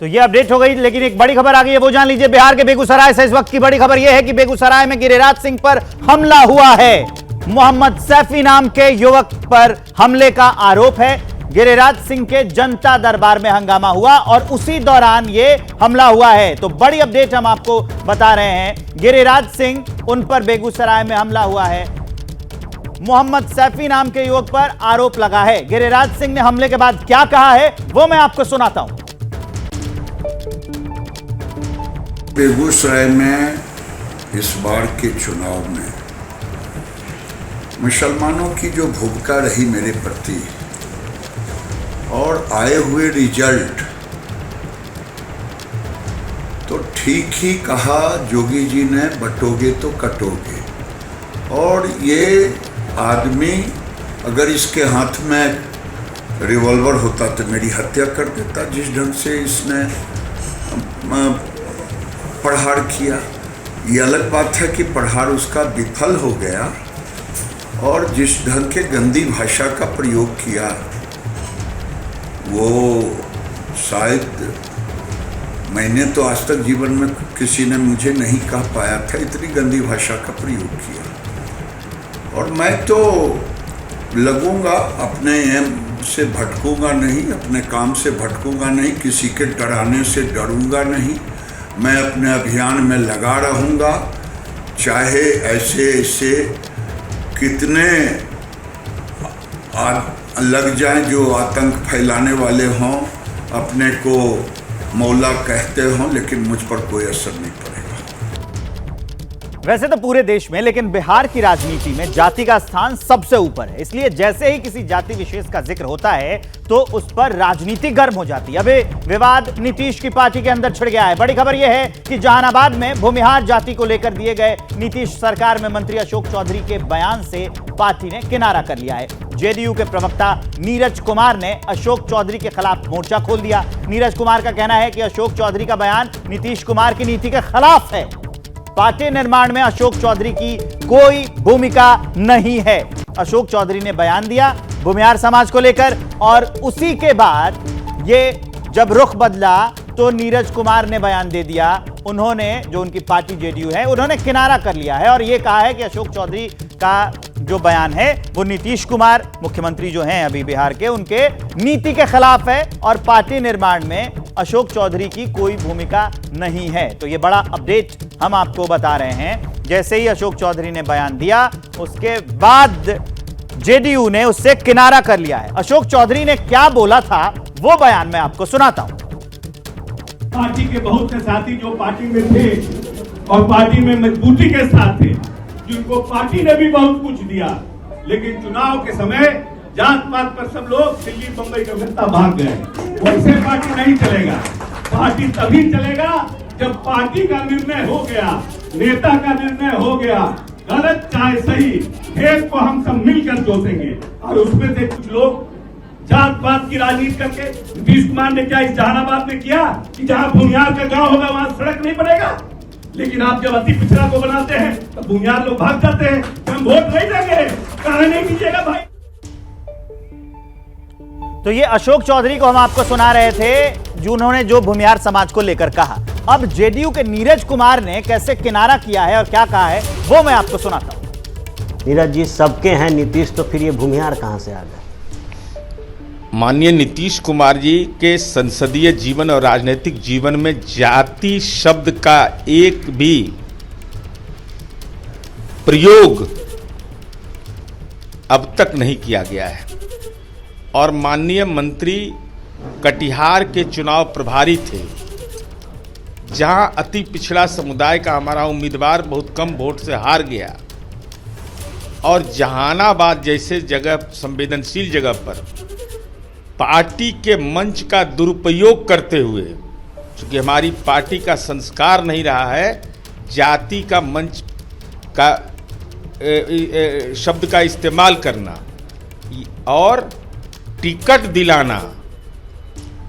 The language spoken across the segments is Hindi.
तो ये अपडेट हो गई, लेकिन एक बड़ी खबर आ गई है, वो जान लीजिए। बिहार के बेगूसराय से इस वक्त की बड़ी खबर यह है कि बेगूसराय में गिरिराज सिंह पर हमला हुआ है। मोहम्मद सैफी नाम के युवक पर हमले का आरोप है। गिरिराज सिंह के जनता दरबार में हंगामा हुआ और उसी दौरान यह हमला हुआ है। तो बड़ी अपडेट हम आपको बता रहे हैं, गिरिराज सिंह उन पर बेगूसराय में हमला हुआ है। मोहम्मद सैफी नाम के युवक पर आरोप लगा है। गिरिराज सिंह ने हमले के बाद क्या कहा है वो मैं आपको सुनाता हूं। बेगूसराय में इस बार के चुनाव में मुसलमानों की जो भूमिका रही मेरे प्रति और आए हुए रिजल्ट, तो ठीक ही कहा जोगी जी ने, बटोगे तो कटोगे। और ये आदमी अगर इसके हाथ में रिवॉल्वर होता तो मेरी हत्या कर देता। जिस ढंग से इसने प्रहार किया, ये अलग बात है कि प्रहार उसका विफल हो गया, और जिस ढंग के गंदी भाषा का प्रयोग किया वो शायद मैंने तो आज तक जीवन में किसी ने मुझे नहीं कह पाया था, इतनी गंदी भाषा का प्रयोग किया। और मैं तो लगूंगा, अपने एम से भटकूंगा नहीं, अपने काम से भटकूंगा नहीं, किसी के डराने से डरूंगा नहीं। मैं अपने अभियान में लगा रहूंगा, चाहे ऐसे ऐसे कितने लग जाएं जो आतंक फैलाने वाले हों, अपने को मौला कहते हों, लेकिन मुझ पर कोई असर नहीं पड़ेगा। वैसे तो पूरे देश में, लेकिन बिहार की राजनीति में जाति का स्थान सबसे ऊपर है। इसलिए जैसे ही किसी जाति विशेष का जिक्र होता है तो उस पर राजनीति गर्म हो जाती है। अभी विवाद नीतीश की पार्टी के अंदर छिड़ गया है। बड़ी खबर यह है कि जहानाबाद में भूमिहार जाति को लेकर दिए गए नीतीश सरकार में मंत्री अशोक चौधरी के बयान से पार्टी ने किनारा कर लिया है। जेडीयू के प्रवक्ता नीरज कुमार ने अशोक चौधरी के खिलाफ मोर्चा खोल दिया। नीरज कुमार का कहना है कि अशोक चौधरी का बयान नीतीश कुमार की नीति के खिलाफ है। पार्टी निर्माण में अशोक चौधरी की कोई भूमिका नहीं है। अशोक चौधरी ने बयान दिया भूमिहार समाज को लेकर, और उसी के बाद ये जब रुख बदला तो नीरज कुमार ने बयान दे दिया। उन्होंने, जो उनकी पार्टी जेडीयू है, उन्होंने किनारा कर लिया है और यह कहा है कि अशोक चौधरी का जो बयान है वो नीतीश कुमार मुख्यमंत्री जो हैं अभी बिहार के, उनके नीति के खिलाफ है और पार्टी निर्माण में अशोक चौधरी की कोई भूमिका नहीं है। तो ये बड़ा अपडेट हम आपको बता रहे हैं। जैसे ही अशोक चौधरी ने बयान दिया उसके बाद जेडीयू ने उससे किनारा कर लिया है। अशोक चौधरी ने क्या बोला था वो बयान मैं आपको सुनाता हूं। पार्टी के बहुत से साथी जो पार्टी में थे और पार्टी में मजबूती के साथ थे, जिनको पार्टी ने भी बहुत कुछ दिया, लेकिन चुनाव के समय जात पात पर सब लोग दिल्ली बंबई कलकत्ता भाग गए। वैसे पार्टी नहीं चलेगा। पार्टी तभी चलेगा जब पार्टी का निर्णय हो गया, नेता का निर्णय हो गया, गलत चाहे सही, खेत को हम सब मिलकर जोतेंगे। और उसमें से कुछ लोग जात पात की राजनीति करके, नीतीश कुमार ने क्या इस जहानाबाद में किया कि जहां भूमिहार का गांव होगा वहां सड़क नहीं बनेगा, लेकिन आप जब अति पिछड़ा को बनाते हैं तो भूमिहार लोग भाग जाते हैं। हम वोट नहीं देंगे, कहा नहीं कीजिएगा भाई। तो ये अशोक चौधरी को हम आपको सुना रहे थे, जिन्होंने जो भूमिहार समाज को लेकर कहा। अब जेडीयू के नीरज कुमार ने कैसे किनारा किया है और क्या कहा है वो मैं आपको सुनाता हूं। नीरज जी, सबके हैं नीतीश, तो फिर ये भूमिहार कहां से आ गए? माननीय नीतीश कुमार जी के संसदीय जीवन और राजनीतिक जीवन में जाति शब्द का एक भी प्रयोग अब तक नहीं किया गया है। और माननीय मंत्री कटिहार के चुनाव प्रभारी थे, जहां अति पिछड़ा समुदाय का हमारा उम्मीदवार बहुत कम वोट से हार गया, और जहानाबाद जैसे जगह, संवेदनशील जगह पर पार्टी के मंच का दुरुपयोग करते हुए, चूंकि हमारी पार्टी का संस्कार नहीं रहा है जाति का मंच का शब्द का इस्तेमाल करना और टिकट दिलाना,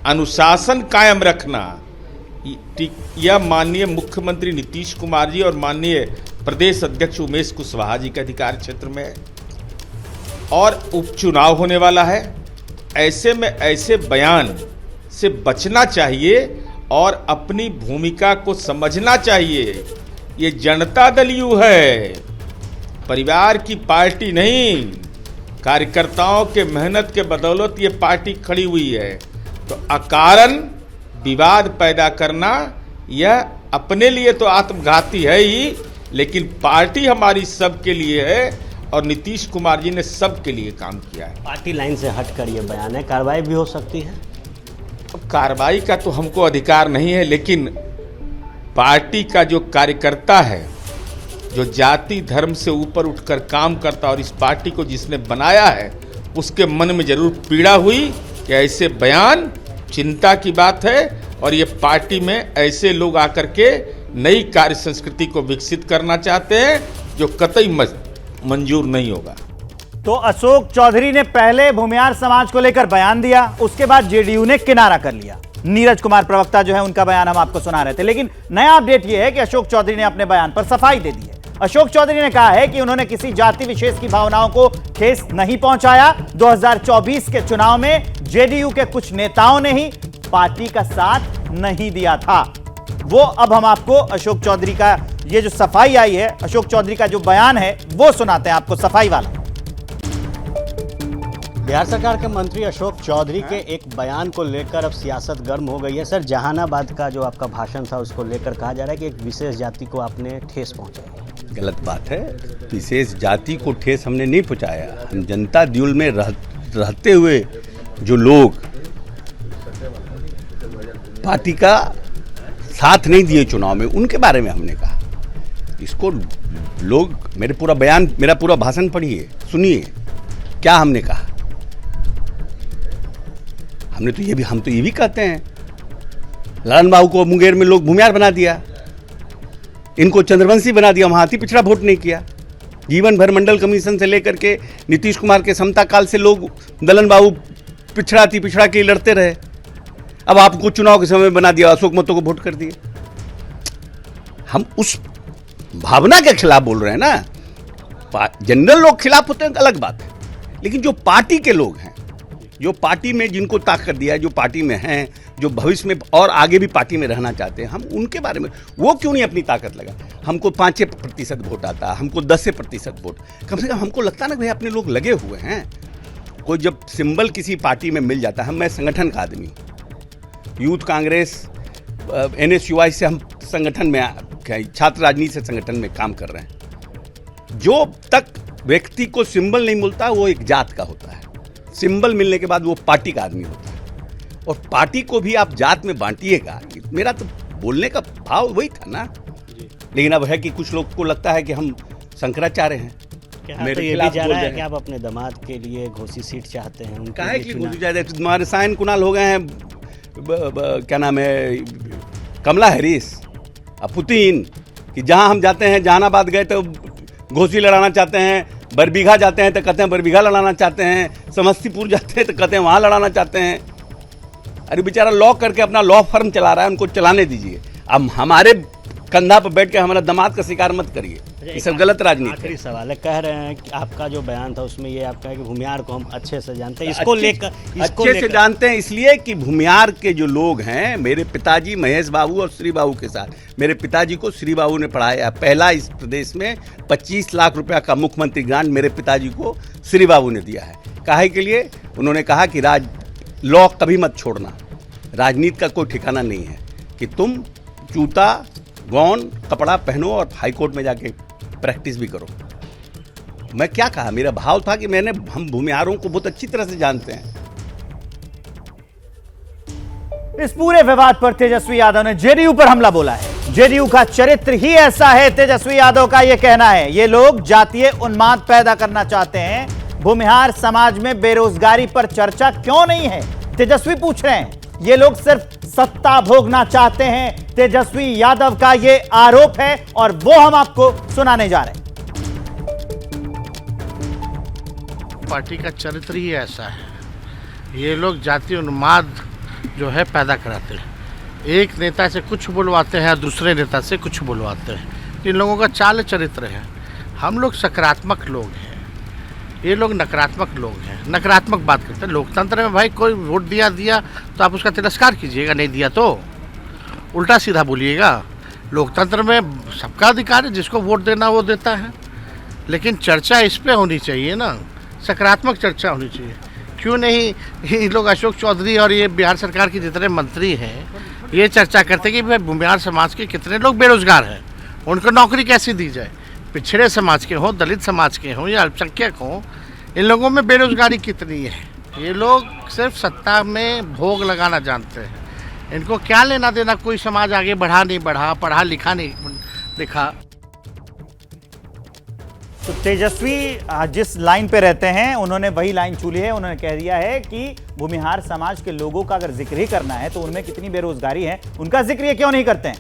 अनुशासन कायम रखना, यह माननीय मुख्यमंत्री नीतीश कुमार जी और माननीय प्रदेश अध्यक्ष उमेश कुशवाहा जी के अधिकार क्षेत्र में है। और उपचुनाव होने वाला है, ऐसे में ऐसे बयान से बचना चाहिए और अपनी भूमिका को समझना चाहिए। ये जनता दल यू है, परिवार की पार्टी नहीं। कार्यकर्ताओं के मेहनत के बदौलत ये पार्टी खड़ी हुई है। तो अकारण विवाद पैदा करना यह अपने लिए तो आत्मघाती है ही, लेकिन पार्टी हमारी सबके लिए है और नीतीश कुमार जी ने सबके लिए काम किया है। पार्टी लाइन से हटकर ये बयान है, कार्रवाई भी हो सकती है। अब कार्रवाई का तो हमको अधिकार नहीं है, लेकिन पार्टी का जो कार्यकर्ता है, जो जाति धर्म से ऊपर उठकर काम करता और इस पार्टी को जिसने बनाया है, उसके मन में जरूर पीड़ा हुई कि ऐसे बयान चिंता की बात है और ये पार्टी में ऐसे लोग आकर के नई कार्य संस्कृति को विकसित करना चाहते हैं जो कतई मंजूर नहीं होगा। तो अशोक चौधरी ने पहले भूमिहार समाज को लेकर बयान दिया, उसके बाद जेडीयू ने किनारा कर लिया। नीरज कुमार प्रवक्ता जो है उनका बयान हम आपको सुना रहे थे, लेकिन नया अपडेट यह है कि अशोक चौधरी ने अपने बयान पर सफाई दे दी है। अशोक चौधरी ने कहा है कि उन्होंने किसी जाति विशेष की भावनाओं को ठेस नहीं पहुंचाया। 2024 के चुनाव में जेडीयू के कुछ नेताओं ने ही पार्टी का साथ नहीं दिया था। वो अब हम आपको अशोक चौधरी का ये जो सफाई आई है, अशोक चौधरी का जो बयान है वो सुनाते हैं आपको, सफाई वाला। बिहार सरकार के मंत्री अशोक चौधरी के एक बयान को लेकर अब सियासत गर्म हो गई है। सर, जहानाबाद का जो आपका भाषण था उसको लेकर कहा जा रहा है कि एक विशेष जाति को आपने ठेस पहुंचाई। गलत बात है। विशेष जाति को ठेस हमने नहीं पहुंचाया। हम जनता दल में रहते हुए जो लोग पार्टी का साथ नहीं दिए चुनाव में, उनके बारे में हमने कहा। इसको लोग मेरा पूरा भाषण पढ़िए, सुनिए क्या हमने कहा। हम तो ये भी कहते हैं, ललन बाबू को मुंगेर में लोग भूमिहार बना दिया, इनको चंद्रवंशी बना दिया, वहाँ अति पिछड़ा वोट नहीं किया। जीवन भर मंडल कमीशन से लेकर के नीतीश कुमार के समता काल से लोग ललन बाबू अति पिछड़ा के लिए लड़ते रहे। अब आपको चुनाव के समय बना दिया, अशोक महतो को वोट कर दिए। हम उस भावना के खिलाफ बोल रहे हैं ना। जनरल लोग खिलाफ होते हैं, अलग बात है, लेकिन जो पार्टी के लोग हैं, जो पार्टी में जिनको ताकत दिया है, जो पार्टी में हैं, जो भविष्य में और आगे भी पार्टी में रहना चाहते हैं, हम उनके बारे में वो क्यों नहीं अपनी ताकत लगा। हमको 5% वोट आता, हमको 10% वोट, कम से कम हमको लगता ना भाई अपने लोग लगे हुए हैं। कोई जब सिंबल किसी पार्टी में मिल जाता है, मैं संगठन का आदमी, यूथ कांग्रेस NSUI से हम संगठन में छात्र राजनीति से संगठन में काम कर रहे हैं। जो तक व्यक्ति को सिंबल नहीं मिलता वो एक जात का होता है, सिंबल मिलने के बाद वो पार्टी का आदमी होता है। और पार्टी को भी आप जात में बांटिएगा, मेरा तो बोलने का भाव वही था ना। लेकिन अब है कि कुछ लोग को लगता है कि हम शंकराचार्य हैं। मेरे तो ये भी जा रहा है कि आप अपने दामाद के लिए घोसी सीट चाहते हैं। कहा है कि घोसी चाहते हैं, हमारे साइन कुणाल हो गए हैं, क्या नाम है, कमला हैरिस, पुतिन, कि जहां हम जाते हैं, जहानाबाद गए तो घोसी लड़ाना चाहते हैं, बरबीघा जाते हैं तो कहते हैं बरबीघा लड़ाना चाहते हैं, समस्तीपुर जाते हैं तो कहते हैं वहां लड़ाना चाहते हैं। अरे बेचारा लॉ करके अपना लॉ फर्म चला रहा है, उनको चलाने दीजिए। अब हमारे कंधा पर बैठ के हमारा दामाद का शिकार मत करिए, ये सब गलत राजनीति है। आखिरी सवाल है, कह रहे हैं कि आपका जो बयान था उसमें ये आप कहें कि भूमिहार को हम अच्छे से जानते हैं, इसको लेकर अच्छे से जानते हैं इसलिए कि भूमिहार के जो लोग हैं, मेरे पिताजी महेश बाबू और श्री बाबू के साथ, मेरे पिताजी को श्री बाबू ने पढ़ाया। पहला इस प्रदेश में 25 लाख रुपया का मुख्यमंत्री ग्रांट मेरे पिताजी को श्री बाबू ने दिया है। काहे के लिए? उन्होंने कहा कि लॉ कभी मत छोड़ना, राजनीति का कोई ठिकाना नहीं है कि तुम जूता गौन कपड़ा पहनो और हाईकोर्ट में जाके प्रैक्टिस भी करो। मैं क्या कहा, मेरा भाव था कि हम भूमिहारों को बहुत अच्छी तरह से जानते हैं। इस पूरे विवाद पर तेजस्वी यादव ने जेडीयू पर हमला बोला है। जेडीयू का चरित्र ही ऐसा है, तेजस्वी यादव का यह कहना है। ये लोग जातीय उन्माद पैदा करना चाहते हैं। भूमिहार समाज में बेरोजगारी पर चर्चा क्यों नहीं है, तेजस्वी पूछ रहे हैं। ये लोग सिर्फ सत्ता भोगना चाहते हैं, तेजस्वी यादव का ये आरोप है और वो हम आपको सुनाने जा रहे हैं। पार्टी का चरित्र ही ऐसा है। ये लोग जातीय उन्माद जो है पैदा कराते हैं। एक नेता से कुछ बुलवाते हैं, दूसरे नेता से कुछ बुलवाते हैं। इन लोगों का चाल चरित्र है। हम लोग सकारात्मक लोग हैं, ये लोग नकारात्मक लोग हैं, नकारात्मक बात करते हैं। लोकतंत्र में भाई कोई वोट दिया तो आप उसका तिरस्कार कीजिएगा, नहीं दिया तो उल्टा सीधा बोलिएगा। लोकतंत्र में सबका अधिकार है, जिसको वोट देना वो देता है, लेकिन चर्चा इस पे होनी चाहिए ना, सकारात्मक चर्चा होनी चाहिए। क्यों नहीं ये लोग अशोक चौधरी और ये बिहार सरकार के जितने मंत्री हैं ये चर्चा करते कि भाई भूमिहार समाज के कितने लोग बेरोजगार हैं, उनको नौकरी कैसे दी जाए। पिछड़े समाज के हों, दलित समाज के हों या अल्पसंख्यक हों, इन लोगों में बेरोजगारी कितनी है। ये लोग सिर्फ सत्ता में भोग लगाना जानते हैं, इनको क्या लेना देना कोई समाज आगे बढ़ा नहीं बढ़ा, पढ़ा लिखा नहीं लिखा। तो तेजस्वी जिस लाइन पे रहते हैं उन्होंने वही लाइन चुनी है। उन्होंने कह दिया है कि भूमिहार समाज के लोगों का अगर जिक्र ही करना है तो उनमें कितनी बेरोजगारी है, उनका जिक्र ये क्यों नहीं करते हैं।